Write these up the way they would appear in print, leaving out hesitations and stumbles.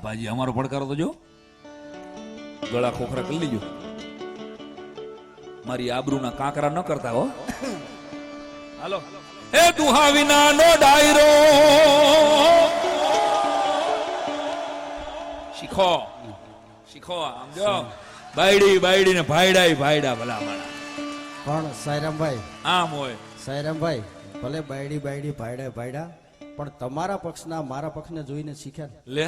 બાપાજી અમારો પડકારો તો જો ગળા ખોખરા કરી લીજો, મારી આબરૂના કાંકરા ન કરતા હો. હાલો એ દુહા વિના નો ડાયરો શીખો શીખો. આમ જો બાયડી બાયડી ને ભાઈડા ભાઈડા ભલા માણા. પણ સાયરામભાઈ, આમ હોય સાયરામભાઈ, ભલે બાયડી બાયડી ભાઈડા ભાઈડા, પણ તમારા પક્ષના મારા પક્ષને જોઈને શીખ્યા. લે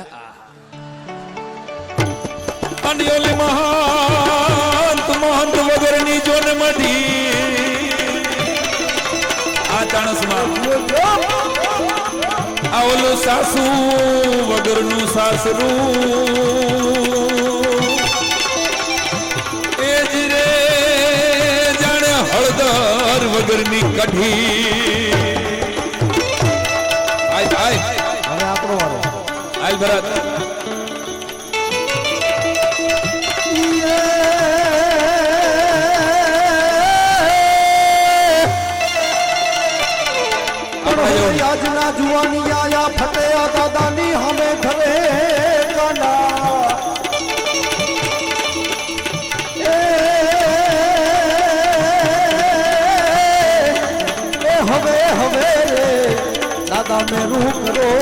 અંડિયોલી મહંત મહંત વગરની જોન મઢી આ ચાણસમાં આ ઓલું સાસુ વગરનું સાસરું એ જ રે જાણે હળદર વગરની કઢી. આય આય હવે આપણો વારો. આય ભરત આજના જુવાની આયા ફટેયા દાદાની હમે ઘરે કાના હવે હવે રે દાદા મેરું કરો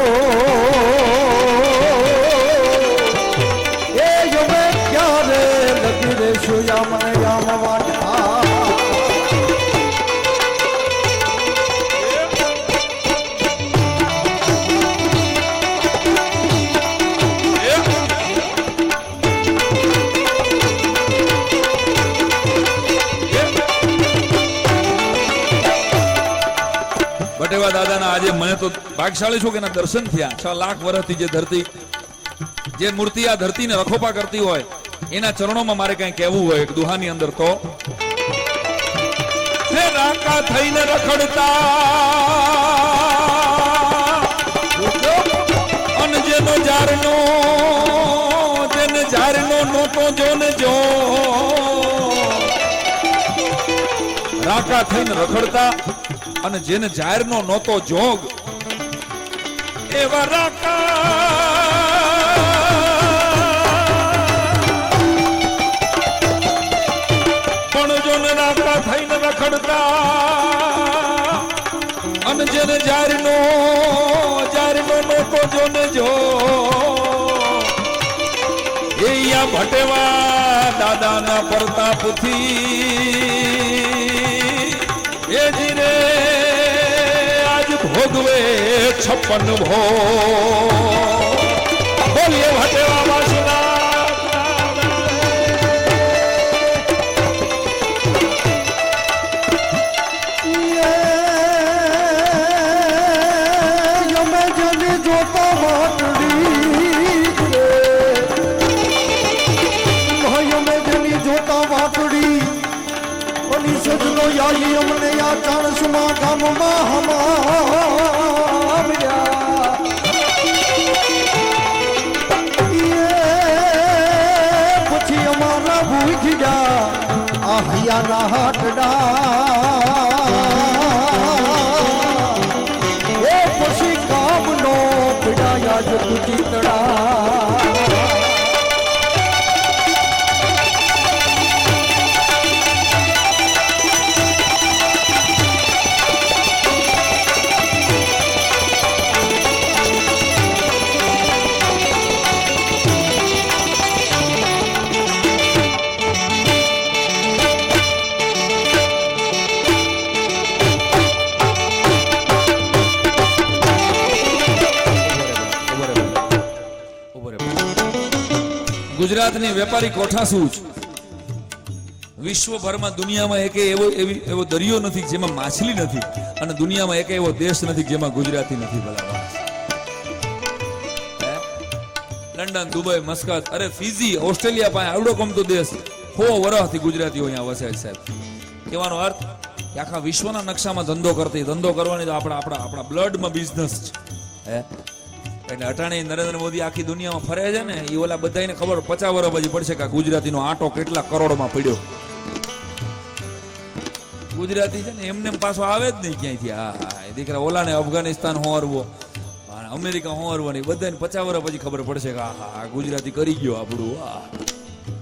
એ હવે ક્યારે લગી રેશું યામ યામ વાટતા. બટેવા દાદાના આજે મને તો ભાગશાળી છું કે એના દર્શન થયા. 6 લાખ વર્ષથી જે ધરતી જે મૂર્તિ આ ધરતીને રખોપા કરતી હોય એના ચરણોમાં મારે કઈ કહેવું હોય એક દુહાની અંદર તો હે રાકા થઈને રખડતા અન જેનો જારનો જેને જારનો નોતો જોને જો રાકા થઈને રખડતા અને જેને જાહેરનો નહોતો જોગ એવા રાકા પણ જોને રાકા થઈને રખડતા અને જેને જાહેરનો નહોતો જોને જો એ યા ભટેવા દાદાના પ્રતાપથી એ જીને આજ ભોગવે 56 ભો બોલીએ ભટેવા વાસના યમે જને જોતા વાટડી યમે જની જોતા વાટડી સજનો યાલી અમને આ ચાણસમાં ગામમાં હમાવ્યા પછી અમારા ભૂખ ગયા આ હૈયાના હાટડા એ પછી ગામનો પીડાયા જ ચિતડા. ગુજરાતની વેપારી કોઠાસૂજ વિશ્વભરમાં દુનિયામાં એક એવો દરિયો નથી જેમાં માછલી નથી અને દુનિયામાં એક એવો દેશ નથી જેમાં ગુજરાતી નથી. ભલા લંડન, દુબઈ, મસ્કત, અરે ફીજી, ઓસ્ટ્રેલિયા પાસે આવડો કમતો દેશ 100 વર્ષથી ગુજરાતીઓ અહીંયા વસે છે સાહેબ. કહેવાનો અર્થ કે આખા વિશ્વના નકશામાં ધંધો કરવાની તો આપણા બ્લડમાં બિઝનેસ છે. એટલે અટાણે નરેન્દ્ર મોદી આખી દુનિયામાં ફરે છે ને એ ઓલા બધાને ખબર 50 વર્ષ પછી પડશે કે ગુજરાતીનો આંટો કેટલા કરોડમાં પડ્યો. ગુજરાતી છે ને એમને પાછો આવે જ નહીં ક્યાંયથી. હા દીકરા ઓલાને અફઘાનિસ્તાન હોરવો અમેરિકા હોરવાની બધાને 50 વર્ષ પછી ખબર પડશે કે આ ગુજરાતી કરી ગયો આપણું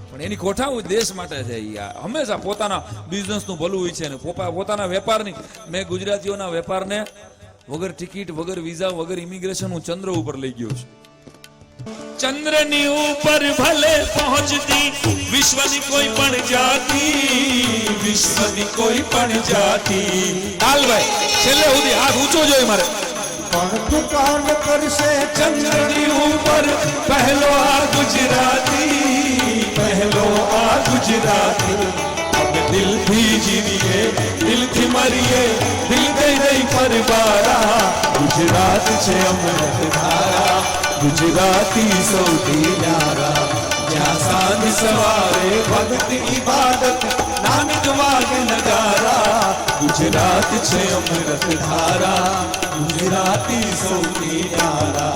પણ એની કોઠાવું દેશ માટે છે હંમેશા પોતાના બિઝનેસનું ભલું હોય છે ને પોતાના વેપારની મેં ગુજરાતીઓના વેપારને વગર ટિકિટ વગર વિઝા વગર ઇમિગ્રેશન હું ચંદ્ર ઉપર લઈ ગયો છું ચંદ્રની ઉપર ભલે પહોંચતી વિશ્વની કોઈ પણ જાતિ વિશ્વની કોઈ પણ જાતિ હાલભાઈ છેલ્લે સુધી હાથ ઊંચો જોઈએ મારે પણ તું કામ કરશે ચંદ્રની ઉપર પહેલો આ ગુજરાતી પહેલો આ ગુજરાતી અમે દિલથી જીવીએ દિલથી મરીએ દિલ દઈ દઈ પરબારા ગુજરાત છે અમૃત ધારા ગુજરાતી સૌથી ન્યારા જ્યાં સાંજ સવારે ભક્તિ ઇબાદત નાનક વાગે નગારા ગુજરાત છે અમૃત ધારા ગુજરાતી સૌથી ન્યારા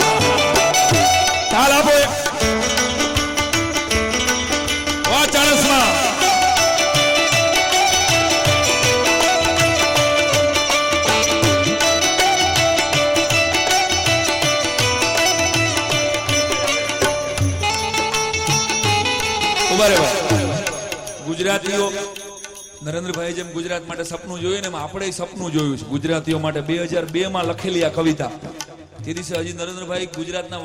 તાલ આપો વાહ ચાણસમાં ગુજરાતીઓ નરેન્દ્રભાઈ જેમ ગુજરાત માટે સપનું જોયું ને એમ આપણે સપનું જોયું છે ગુજરાતીઓ માટે 2002 માં લખેલી આ કવિતા તે દિવસે હજી નરેન્દ્રભાઈ ગુજરાતના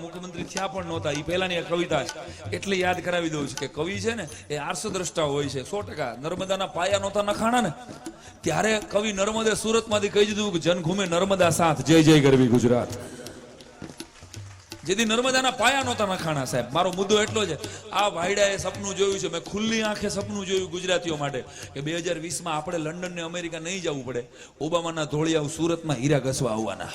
મુખ્યમંત્રી થયા પણ નહોતા એ પહેલાની આ કવિતા છે એટલે યાદ કરાવી દઉં છું કે કવિ છે ને એ આર્ષદ્રષ્ટા હોય છે 100%. નર્મદાના પાયા નહોતા નખાણા ને ત્યારે કવિ નર્મદે સુરતમાંથી કહી દીધું કે જન ઘૂમે નર્મદા સાથ જય જય ગરવી ગુજરાત. જેથી નર્મદાના પાયા નહોતા નખાણા સાહેબ. મારો મુદ્દો એટલો છે આ ભાઈડાએ સપનું જોયું છે મેં ખુલ્લી આંખે સપનું જોયું ગુજરાતીઓ માટે કે 2020 માં આપણે લંડન ને અમેરિકા નહીં જવું પડે ઓબામાના ધોળિયાઓ સુરતમાં હીરા ઘસવા આવવાના.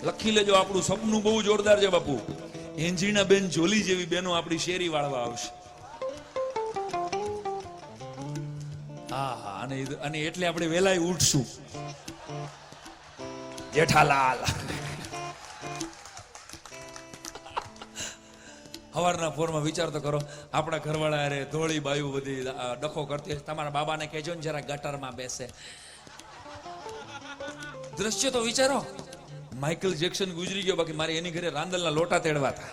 લખી લેજો આપણું સપનું બહુ જોરદાર છે બાપુ. એન્જીના બેન જોલી જેવી બેનો આપણી શેરી વાળવા આવશે. હા અને એટલે આપણે વેલાય ઉઠશું. જેઠાલાલ સવારના પોરમાં વિચાર તો કરો આપણા ઘરવાળા રે ધોળી બાયું બધી ડખો કરતી તમારા બાબાને કહેજો ને જરા ગટરમાં બેસે. દ્રશ્ય તો વિચારો માઇકલ જેક્સન ગુજરી ગયો બાકી મારે એની ઘરે રાંદલના લોટા તેડવા હતા.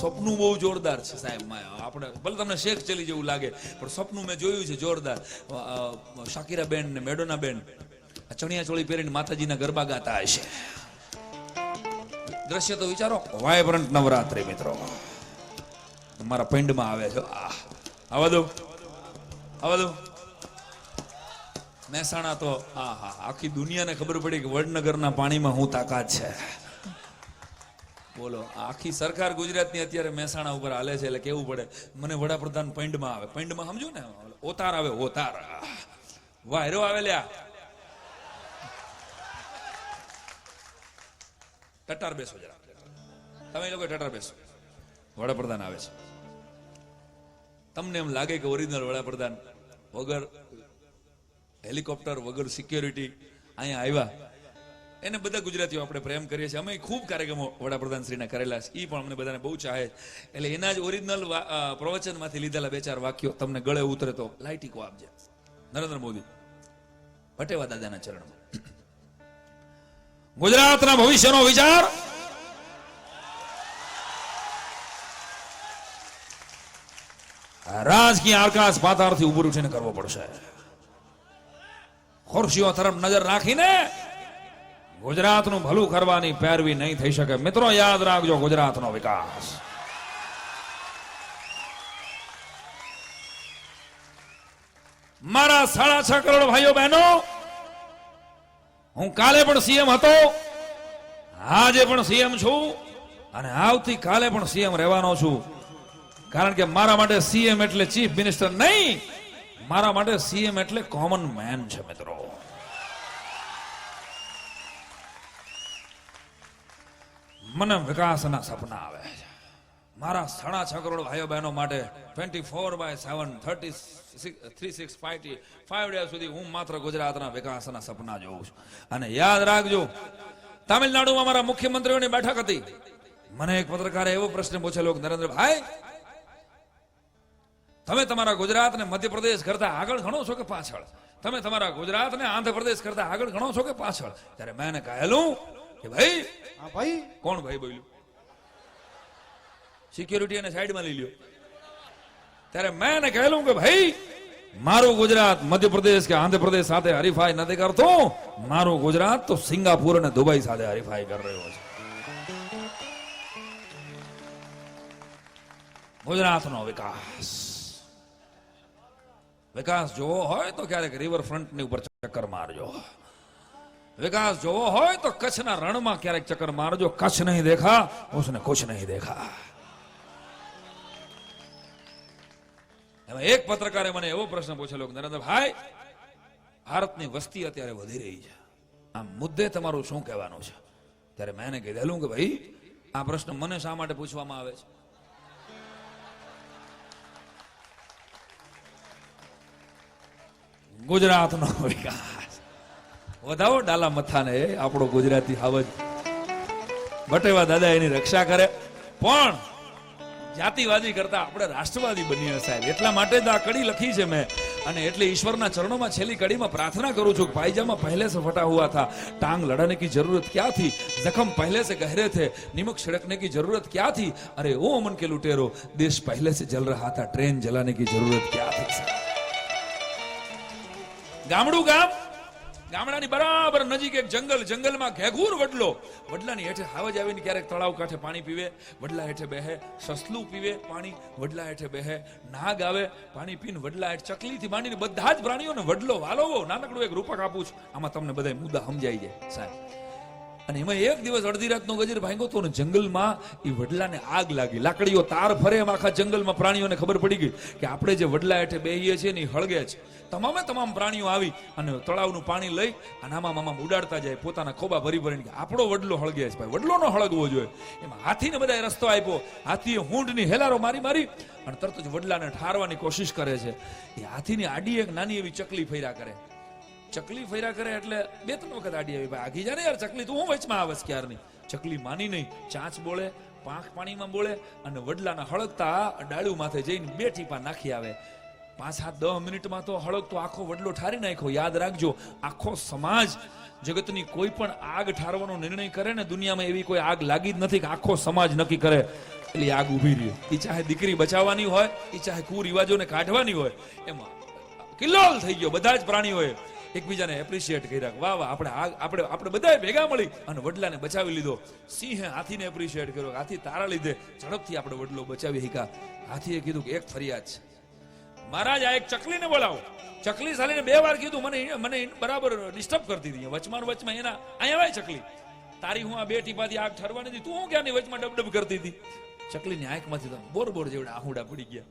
સપનું બહુ જોરદાર છે સાહેબ. આપણે ભલે તમને શેખ ચલી જેવું લાગે પણ સપનું મેં જોયું છે જોરદાર. શાકીરા બેન ને મેડોના બેન ચણિયા ચોળી પહેરીને માતાજીના ગરબા ગાતા હશે. દ્રશ્ય તો વિચારો. વાયબ્રન્ટ નવરાત્રી મિત્રો મારા પિંડમાં આવે છે. આવા દો મહેસાણા તો આખી દુનિયાને ખબર પડી કે વડનગરના પાણીમાં હું તાકાત છે. બોલો આખી સરકાર ગુજરાતની અત્યારે મહેસાણા ઉપર હાલે છે એટલે કેવું પડે. મને વડાપ્રધાન પિંડમાં આવે. પિંડમાં સમજો ને ઓતાર આવે. ઓતાર વાયરો આવે લ્યા. ટટાર બેસો જરા તમે લોકો ટટાર બેસો. વડાપ્રધાન આવે છે. તમને એમ લાગે કે ઓરિજિનલ વડાપ્રધાન વગર હેલિકોપ્ટર વગર સિક્યોરિટી અહીંયા આવ્યા. એને બધા ગુજરાતીઓ આપણે પ્રેમ કરીએ છીએ. અમે ખૂબ કાર્યક્રમો વડાપ્રધાન શ્રીના કરેલા છે. એ પણ અમને બધાને બહુ ચાહે. એટલે એના જ ઓરિજિનલ પ્રવચનમાંથી લીધેલા 2-4 વાક્યો તમને ગળે ઉતરે તો લાઈટીકો આપજે. નરેન્દ્ર મોદી ભટેવા દાદાના ચરણમાં. ગુજરાતના ભવિષ્યનો વિચાર રાજકીય આકાશ પાતાળથી ઉભું ઉઠીને કરવો પડશે. ખુરશીઓ તરફ નજર રાખીને ગુજરાતનું ભલું કરવાની પેરવી નહીં થઈ શકે. મિત્રો યાદ રાખજો ગુજરાતનો વિકાસ મારા 6.5 કરોડ ભાઈઓ બહેનો. હું કાલે પણ સીએમ હતો, આજે પણ સીએમ છું અને આવતીકાલે પણ સીએમ રહેવાનો છું. કારણ કે મારા માટે સીએમ એટલે ચીફ મિનિસ્ટર નહીં, મારા માટે સીએમ એટલે કોમન મેન છે. મિત્રો મને વિકાસના સપના આવે છે. મારા 6.5 કરોડ ભાઈઓ બહેનો માટે 24/7 365 ડેઝ સુધી હું માત્ર ગુજરાતના વિકાસના સપના જોઉં છું. અને યાદ રાખજો તામિલનાડુમાં મારા મુખ્યમંત્રીઓની બેઠક હતી. મને એક પત્રકારે એવો પ્રશ્ન પૂછેલો કે નરેન્દ્રભાઈ તમે તમારા ગુજરાતને મધ્યપ્રદેશ કરતા આગળ ગણો છો કે પાછળ? તમે તમારા ગુજરાતને આંધ્રપ્રદેશ કરતા આગળ ગણો છો કે પાછળ? ત્યારે મેં એને કહેલું કે ભાઈ, હા ભાઈ, કોણ ભાઈ બોલ્યું? સિક્યોરિટી એને સાઈડમાં લઈ લ્યો. ત્યારે મેં એને કહેલું કે ભાઈ, મારું ગુજરાત મધ્યપ્રદેશ કે આંધ્રપ્રદેશ સાથે હરીફાઈ નથી કરતું. મારું ગુજરાત તો સિંગાપુર અને દુબઈ સાથે હરીફાઈ કરી રહ્યો છે. ગુજરાતનો વિકાસ જોવો હોય તો ક્યારેક રિવરફ્રન્ટની ઉપર ચક્કર મારજો. વિકાસ જોવો હોય તો કચ્છના રણમાં ક્યારેક ચક્કર મારજો. કચ્છ નહીં દેખા उसने कुछ नहीं देखा. એમાં એક પત્રકારે મને એવો પ્રશ્ન પૂછેલો કે નરેન્દ્રભાઈ, ભારતની વસ્તી અત્યારે વધી રહી છે, આ મુદ્દે તમારું શું કહેવાનું છે? ત્યારે મેં એને કીધેલું કે ભાઈ, આ પ્રશ્ન મને શા માટે પૂછવામાં આવે છે? ગુજરાતનો વિકાસ વધાવો ડાલા મથાને. આપણો ગુજરાતી હાવજ બટેવા દાદા એની રક્ષા કરે, પણ જાતિવાદી કરતા આપણે રાષ્ટ્રવાદી બનીએ સાહેબ. એટલા માટે જ આ કડી લખી છે મેં, અને એટલે ઈશ્વરના ચરણોમાં છેલ્લી કડીમાં પ્રાર્થના કરું છું. પાયજામા પહેલે સે ફટા હુआ था, टांग लड़ाने की जरूरत क्या थी, जख्म पहले से गहरे थे, निमक छिड़कने की जरूरत क्या थी, अरे ओ अमन के लुटेरो, देश पहले से जल रहा था, ट्रेन जलाने की जरूरत क्या थी. ગામડું ગામ, ગામડાની બરાબર નજીક એક જંગલ, જંગલમાં ઘેઘૂર વડલો, વડલાની હેઠે હાવજ આવીને ક્યારેક તળાવ કાંઠે પાણી પીવે, વડલા હેઠે બેહે, સસલું પીવે પાણી, વડલા હેઠે બેહે, નાગ આવે પાણી પીને વડલા હેઠે, ચકલીથી માંડીને બધા જ પ્રાણીઓને વડલો વાલોવો. નાનકડું એક રૂપક આપું છું, આમાં તમને બધા મુદ્દા સમજાઈ જાય સાહેબ. અને એમાં એક દિવસ અડધી રાતનો ગજર ભાંગ્યો તો ને જંગલમાં એ વડલાને આગ લાગી. લાકડીઓ તાર ફરે એમ આખા જંગલમાં પ્રાણીઓને ખબર પડી ગઈ કે આપણે જે વડલા હેઠે બેહીએ છીએ ને એ હળગે છે. તમામ પ્રાણીઓ આવી અને તળાવનું પાણી લઈ અને આમાં ઉડાડતા જાય, પોતાના ખોબા ભરી ભરીને કે આપણો વડલો હળગે છે ભાઈ, વડલો નો હળગવો જોઈએ. એમાં હાથીને બધાએ રસ્તો આપ્યો. હાથીએ હુંડની હેલારો મારી અને તરત જ વડલાને ઠારવાની કોશિશ કરે છે. એ હાથીની આડી એક નાની એવી ચકલી ફર્યા કરે. ચકલી ફર્યા કરે એટલે 2-3 વખત આડી આવી, ભાઈ આગી જા ને યાર ચકલી, તું હું વચમાં આવસ ક્યારની. ચકલી માની નહીં, ચાંચ બોલે, પાંખ પાણીમાં બોલે અને વડલાના હળગતા ડાળું માથે જઈને 2 ટીપા નાખી આવે. 5-10 મિનિટમાં તો હળગતો આખો વડલો ઠારી નાખ્યો. યાદ રાખજો, આખો સમાજ જગતની કોઈ પણ આગ ઠારવાનો નિર્ણય કરે ને, દુનિયામાં એવી કોઈ આગ લાગી જ નથી કે આખો સમાજ નક્કી કરે એટલે આગ ઊભી રહી. એ ચાહે દીકરી બચાવવાની હોય, એ ચાહે કુરિવાજોને કાઢવાની હોય, એમાં કિલ્લોલ થઈ ગયો. બધા જ પ્રાણીઓએ એકબીજાને એપ્રિશિએટ કર્યા. વાહ વાહ, આપણે બધાએ ભેગા મળી અને વડલાને બચાવી લીધો. સિંહે હાથીને એપ્રિશિએટ કર્યો, હાથી તારા લીધે ઝડપથી આપણે વડલો બચાવી શક્યા. હાથીએ કીધું કે એક ફરિયાદ છે, મહારાજ આ એક ચકલીને બોલાવો. ચકલી સાલીને 2 વાર કીધું, મને બરાબર ડિસ્ટર્બ કરતી હતી. વચમાં એના અહીંયા આવે ચકલી, તારી હું આ 2 ટીપાથી આગ ઠરવાની હતી, તું હું ક્યાંની વચમાં ડબડબ કરતી હતી. ચકલીની આંખમાંથી તો બોર જેવડા આહુડા પડી ગયા.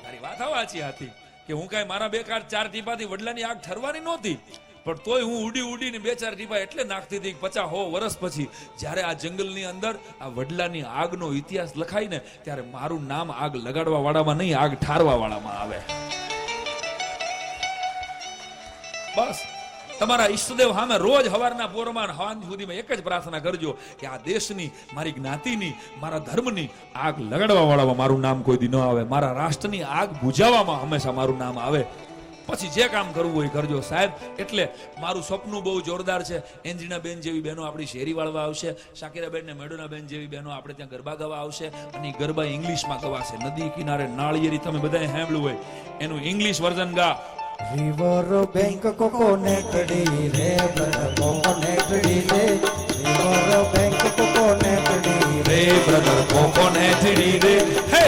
તારી વાત વાંચી હાથી કે હું કાંઈ મારા 2-4 ટીપાથી વડલાની આગ ઠરવાની નહોતી, પણ તોય હું ઉડીને 2-4 ટીપા એટલે નાખતી હતી. 50-100 વર્ષ પછી જ્યારે આ જંગલની અંદર આ વડલાની આગનો ઇતિહાસ લખાય ને, ત્યારે મારું નામ આગ લગાડવા વાળામાં નહીં, આગ ઠારવા વાળામાં આવે. બસ તમારા ઈષ્ટદેવ સામે રોજ હવારના પોરમાં હાંજ સુધીમાં એક જ પ્રાર્થના કરજો કે આ દેશની, મારી જ્ઞાતિની, મારા ધર્મની આગ લગાડવા વાળામાં મારું નામ કોઈ દી ન આવે, મારા રાષ્ટ્રની આગ બુઝાવવામાં હંમેશા મારું નામ આવે. પછી જે કામ કરવું હોય કરજો સાહેબ. એટલે મારું સપનું બહુ જોરદાર છે. એન્જિના બેન જેવી બહેનો આપણી શેરી વાળવા આવશે, શાકીરા બેન ને મેડોના બેન જેવી બહેનો આપણે ત્યાં ગરબા ગાવા આવશે, અને ગરબા ઇંગ્લિશમાં ગવાશે. નદી કિનારે નાળિયેરી તમે બધાએ સાંભળ્યું હોય, એનું ઇંગ્લિશ વર્ઝન ગા. રિવર બેંક કોકોનેટ ડી રે બ્રધર કોકોનેટ ડી રે, રિવર બેંક કોકોનેટ ડી રે બ્રધર કોકોનેટ ડી રે. હે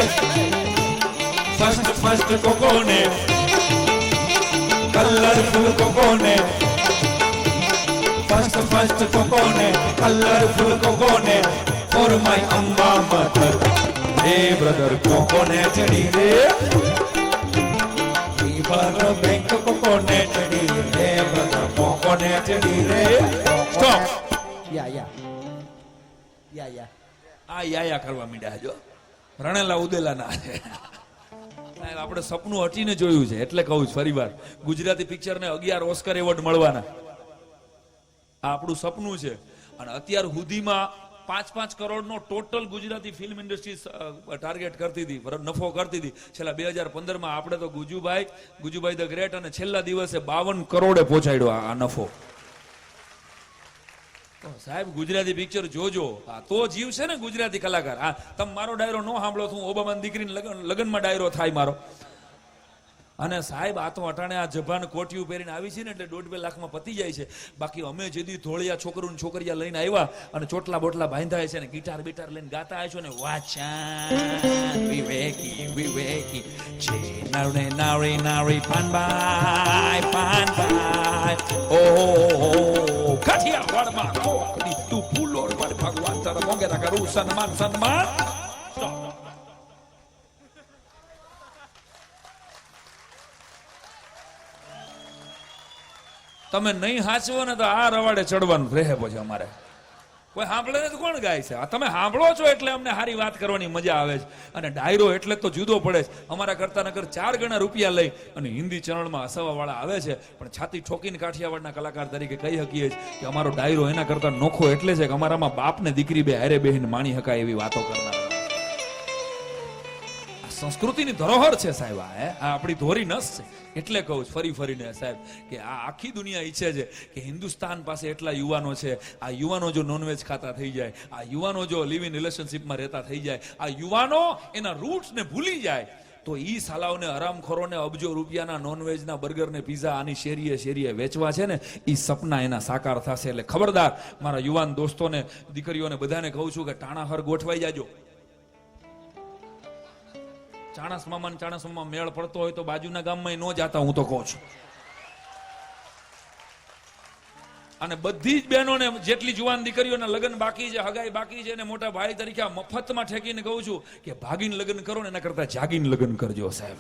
first coconut, colourful coconut, first coconut, colourful coconut for my Amba mother. રે બ્રધર કોકોનેટ ડી રે, રિવર બેંક કોકોનેટ ડી રે brother coconut D રે. Stop. યા કરવા માંડ્યા જો રણેલા ઉદેલા ના. આપણે સપનું હટીને જોયું છે એટલે કહું છું ફરીવાર, ગુજરાતી પિક્ચરને 11 ઓસ્કર એવોર્ડ મળવાના આ આપણું સપનું છે. અને અત્યાર સુધીમાં 5-5 કરોડનો total Gujarati film industry target કરતી હતી, નફો કરતી હતી. છેલ્લા 2015માં આપણે તો ગુજુભાઈ ધ ગ્રેટ અને છેલ્લા દિવસે 52 કરોડે પહોંચાડ્યો આ નફો. તો સાહેબ ગુજરાતી પિક્ચર જોજો, તો જીવ છે ને ગુજરાતી કલાકાર. તમે મારો ડાયરો ન સાંભળો તો હું ઓબામાની દીકરીને લગ્નમાં ડાયરો થાય મારો. અને સાહેબ આ તો અટાણે આ જભાન કોટિયું પહેરીને આવી છે ને એટલે 1.5-2 લાખમાં પતી જાય છે. બાકી અમે જેદી ધોળિયા છોકરું છોકરીયા લઈને આવ્યા અને ચોટલા બોટલા બાંધ્યા છે ને ગિટાર બિટાર લઈને ગાતા આવ્યા છો ને, વાચા વિવેકી વિવેકી છે નારે નારે નારે પાનબાઈ ઓ કાઠિયાવાડમાં કોકડી તું ફૂલોડ પર ભગવાન તારા મોંઘેરા કરું સન્માન સન્માન. તમે નહીં હાચવો ને તો આ રવાડે ચડવાનું રહે પછી અમારે. કોઈ સાંભળે ને તો કોણ ગાય છે? તમે સાંભળો છો એટલે અમને સારી વાત કરવાની મજા આવે છે. અને ડાયરો એટલે તો જુદો પડે છે. અમારા કરતા નકર 4 ગણા રૂપિયા લઈ અને હિન્દી ચેનલમાં હસાવા વાળા આવે છે, પણ છાતી ઠોકીને કાઠિયાવાડના કલાકાર તરીકે કહી શકીએ કે અમારો ડાયરો એના કરતા નોખો એટલે છે કે અમારામાં બાપ ને દીકરી બે હારે બેહીને માણી શકાય એવી વાતો કરનાર. સંસ્કૃતિની ધરોહર છે સાહેબ, આ આપણી ધોરી નસ છે. એટલે કહું ફરી ફરીને સાહેબ કે આ આખી દુનિયા ઈચ્છે છે કે હિન્દુસ્તાન પાસે એટલા યુવાનો છે, આ યુવાનો જો નોનવેજ ખાતા થઈ જાય, આ યુવાનો જો લિવ ઇન રિલેશનશીપમાં રહેતા થઈ જાય, આ યુવાનો એના રૂટ્સને ભૂલી જાય, તો ઈ સાલાઓને હરામખોરોને અબજો રૂપિયાના નોનવેજના બર્ગર ને પીઝા આની શેરીએ શેરીએ વેચવા છે ને, ઈ સપના એના સાકાર થશે. એટલે ખબરદાર મારા યુવાન દોસ્તોને, દીકરીઓને બધાને કહું છું કે ટાણાહર ગોઠવાઈ જાજો. ચાણસ મામા મેળ પડતો હોય તો બાજુના ગામમાં ન જાતા, હું તો કહું છું. અને બધી જ બહેનોને, જેટલી જુવાન દીકરીઓના લગ્ન બાકી છે, હગાઈ બાકી છે, ને મોટા ભાઈ તરીકે મફતમાં ઠેકીને કહું છું કે ભાગીને લગ્ન કરો ને એના કરતા જાગીને લગ્ન કરજો સાહેબ.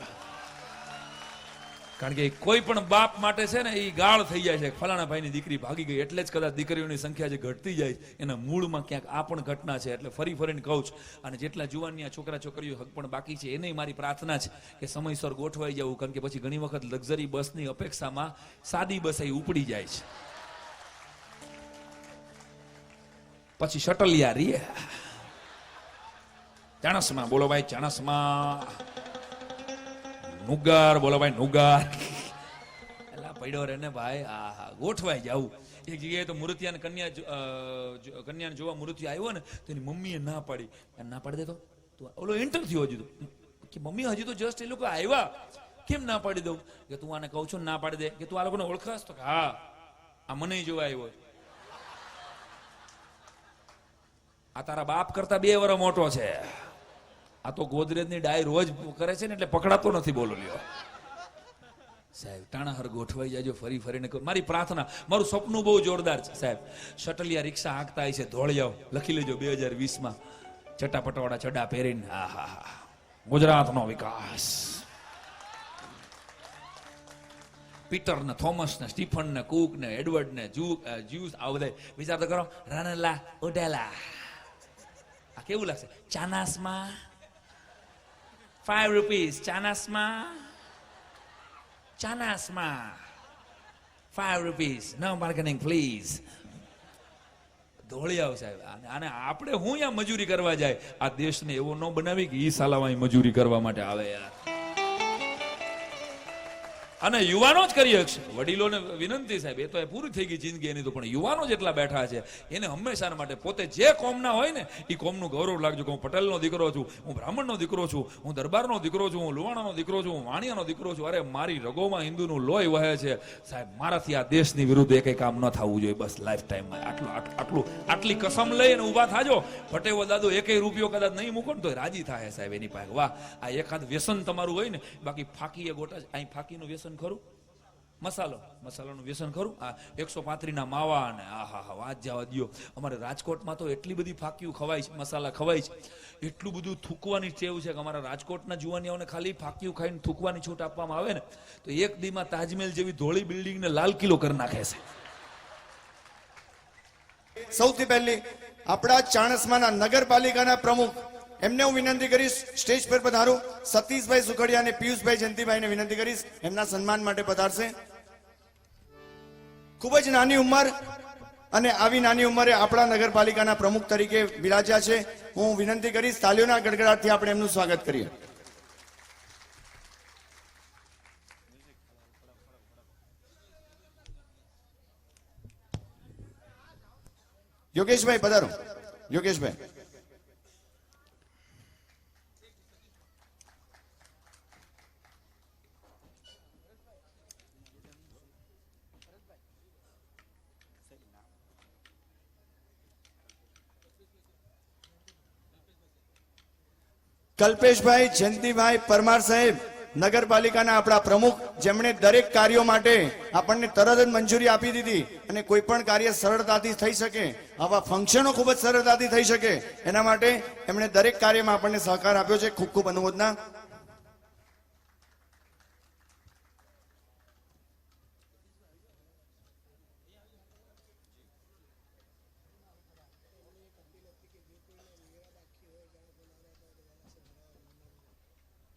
કારણ કે કોઈ પણ બાપ માટે છે ને એ ગાળ થઈ જાય છે, ફલાણા ભાઈની દીકરી ભાગી ગઈ. એટલે જ કદાચ દીકરીઓની સંખ્યા જે ઘટતી જાય એના મૂળમાં ક્યાંક આ પણ ઘટના છે. એટલે ફરી ફરીને કહું છું, અને જેટલા જુવાનની છોકરા છોકરીઓ હક પણ બાકી છે એને મારી પ્રાર્થના છે કે સમયસર ગોઠવાઈ જવું. કારણ કે પછી ઘણી વખત લક્ઝરી બસની અપેક્ષામાં સાદી બસ એ ઉપડી જાય છે. પછી શટલિયા રીએ ચાણસમાં, બોલો ભાઈ ચાણસમાં. નુગાર, બોલો ભાઈ નુગાર. એલા પડ્યો રે ને ભાઈ, આ ગોઠવાઈ જાવું. એક જગ્યાએ તો મૂર્તિયાને કન્યાને જોવા મૂર્તિયા આવ્યો ને તો એની મમ્મીએ ના પાડી. ના પાડી દે તો ઓલો એન્ટર થયો હજુ તો કે મમ્મી હજુ તો જસ્ટ એ લોકો આવ્યા, કેમ ના પાડી દઉં? કે તું આને કહું છું ના પાડી દે. કે તું આ લોકોને ઓળખાસ? તો હા, આ મને જોવા આવ્યો. આ તારા બાપ કરતા 2 વર્ષ મોટો છે. આ તો ગોદરેજની ડાય રોજ કરે છે ને એટલે પકડાતો નથી. બોલો લ્યો સાહેબ, ટાણાહર ગોઠવાઈ જાજો ફરી ફરીને. મારી પ્રાર્થના, મારું સપનું બહુ જોરદાર છે સાહેબ. શટલિયા રિક્ષા હાંકતા છે ધોળિયાઓ, લખી લેજો 2020માં ચટાપટવાળા ચડા પહેરીને. હા, ગુજરાતનો વિકાસ. પીટર ને થોમસ ને સ્ટીફન ને કુક ને એડવર્ડ ને જ્યુસ આ બધા વિચાર તો કરો. રાનલા ઉડેલા, આ કેવું લાગશે? ચાનાસમાં 5 રૂપિયા, ચાનાસમાં 5 રૂપિયા, નો બાર્ગેનિંગ પ્લીઝ. ધોળિયાઓ સાહેબ, અને આપણે હું અહીંયા મજૂરી કરવા જાય? આ દેશને એવો ન બનાવી કે ઈ સાલામાં મજૂરી કરવા માટે આવે યાર. અને યુવાનો જ કરી શકશે. વડીલોને વિનંતી સાહેબ, એ તો પૂરી થઈ ગઈ જિંદગી એની તો, પણ યુવાનો જેટલા બેઠા છે એને હંમેશા માટે પોતે જે કોમના હોય ને એ કોમનું ગૌરવ લાગજો. કે હું પટેલનો દીકરો છું, હું બ્રાહ્મણનો દીકરો છું, હું દરબારનો દીકરો છું, હું લુવાણાનો દીકરો છું, હું વાણિયાનો દીકરો છું. અરે મારી રગોમાં હિન્દુનું લોહી વહે છે સાહેબ. મારાથી આ દેશની વિરુદ્ધ એક કામ ન થવું જોઈએ બસ લાઈફ ટાઈમમાં. આટલી કસમ લઈ અને ઊભા થાજો. ભટેવો દાદો 1 રૂપિયો કદાચ નહીં મૂકો ને તો રાજી થાય સાહેબ એની પાસે. વાહ, આ એકાદ વ્યસન તમારું હોય ને. બાકી ફાકી એ ગોટા, અહીં ફાકીનું વ્યસન ખરું, મસાલાનું વ્યસન ખરું. આ 135 ના માવા અને આહા વાત જવા દો. અમારે રાજકોટમાં તો એટલી બધી ફાકીઓ ખવાય છે, મસાલા ખવાય છે, એટલું બધું થૂકવાની ટેવ છે કે અમારા રાજકોટના જુવાનીઓને ખાલી ફાકીઓ ખાઈને થૂકવાની છૂટ આપવામાં આવે ને તો એક દીમાં તાજમહેલ જેવી ધોળી બિલ્ડિંગને લાલ કિલો કરી નાખે છે. સૌથી પહેલી આપણા ચાણસ્માના નગરપાલિકાના પ્રમુખ, એમને હું વિનંતી કરીશ સ્ટેજ પર પધારું. સતીશભાઈ સુખડિયા અને પિયુષભાઈ જયંતિભાઈને વિનંતી કરીશ એમના સન્માન માટે પધારશે. ખૂબ જ નાની ઉંમર અને આવી નાની ઉંમરે આપણા નગરપાલિકાના પ્રમુખ તરીકે બિરાજ્યા છે. હું વિનંતી કરીશ તાલીઓના ગડગડાટથી આપણે એમનું સ્વાગત કરીએ. યોગેશભાઈ પધારો. યોગેશભાઈ કલ્પેશભાઈ જયંતિભાઈ પરમાર સાહેબ નગરપાલિકાના આપણા પ્રમુખ, જેમણે દરેક કાર્યો માટે આપણને તરત જ મંજૂરી આપી દીધી અને કોઈ પણ કાર્ય સરળતાથી થઈ શકે, આવા ફંક્શનો ખૂબ જ સરળતાથી થઈ શકે એના માટે એમણે દરેક કાર્યમાં આપણને સહકાર આપ્યો છે. ખૂબ ખૂબ અનુમોદના.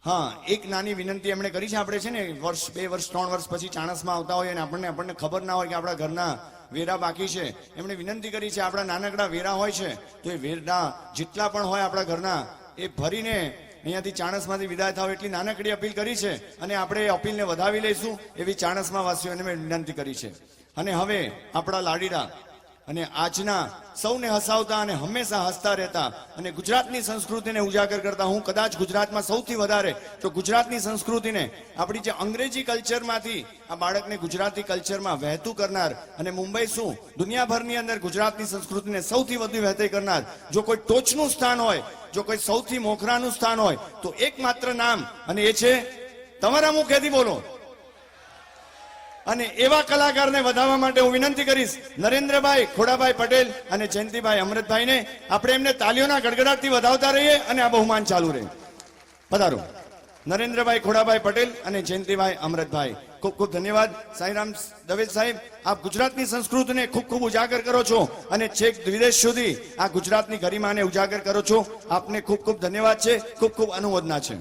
હા, એક નાની વિનંતી એમણે કરી છે. આપણે છે ને વર્ષ 2 વર્ષ 3 વર્ષ પછી ચાણસમાં આવતા હોય અને આપણને ખબર ના હોય કે આપણા ઘરના વેરા બાકી છે. એમણે વિનંતી કરી છે આપણા નાનકડા વેરા હોય છે તો એ વેરા જેટલા પણ હોય આપણા ઘરના એ ભરીને અહીંયાથી ચાણસમાંથી વિદાય થાવ એટલી નાનકડી અપીલ કરી છે અને આપણે એ અપીલને વધાવી લઈશું એવી ચાણસમાં વાસીઓને મેં વિનંતી કરી છે. અને હવે આપણા લાડીડા અને આજના સૌને હસાવતા અને હંમેશા હસતા રહેતા અને ગુજરાતની સંસ્કૃતિને ઉજાગર કરતા, હું કદાચ ગુજરાતમાં સૌથી વધારે તો ગુજરાતની સંસ્કૃતિને આપણી જે અંગ્રેજી કલ્ચરમાંથી આ બાળકને ગુજરાતી કલ્ચરમાં વહેતું કરનાર અને મુંબઈ શું દુનિયાભરની અંદર ગુજરાતની સંસ્કૃતિને સૌથી વધુ વહેતી કરનાર જો કોઈ ટોચનું સ્થાન હોય, જો કોઈ સૌથી મોખરાનું સ્થાન હોય તો એકમાત્ર નામ, અને એ છે તમારા મુખેથી બોલો. અને એવા કલાકારને વધારવા માટે હું વિનંતી કરીશ નરેન્દ્રભાઈ ખોડાભાઈ પટેલ અને જયંતિભાઈ અમૃતભાઈને. આપણે એમને તાલીઓના ગડગડાટથી વધાવતા રહીએ અને આ બહુમાન ચાલુ રહે. પધારો નરેન્દ્રભાઈ ખોડાભાઈ પટેલ અને જયંતિભાઈ અમૃતભાઈ. ખૂબ ખૂબ ધન્યવાદ. સાંઈરામ દવે સાહેબ, આપ ગુજરાતની સંસ્કૃતિને ખૂબ ખૂબ ઉજાગર કરો છો અને છેક વિદેશ સુધી આ ગુજરાતની ગરિમાને ઉજાગર કરો છો. આપને ખૂબ ખૂબ ધન્યવાદ છે. ખૂબ ખૂબ અનુમોદના છે.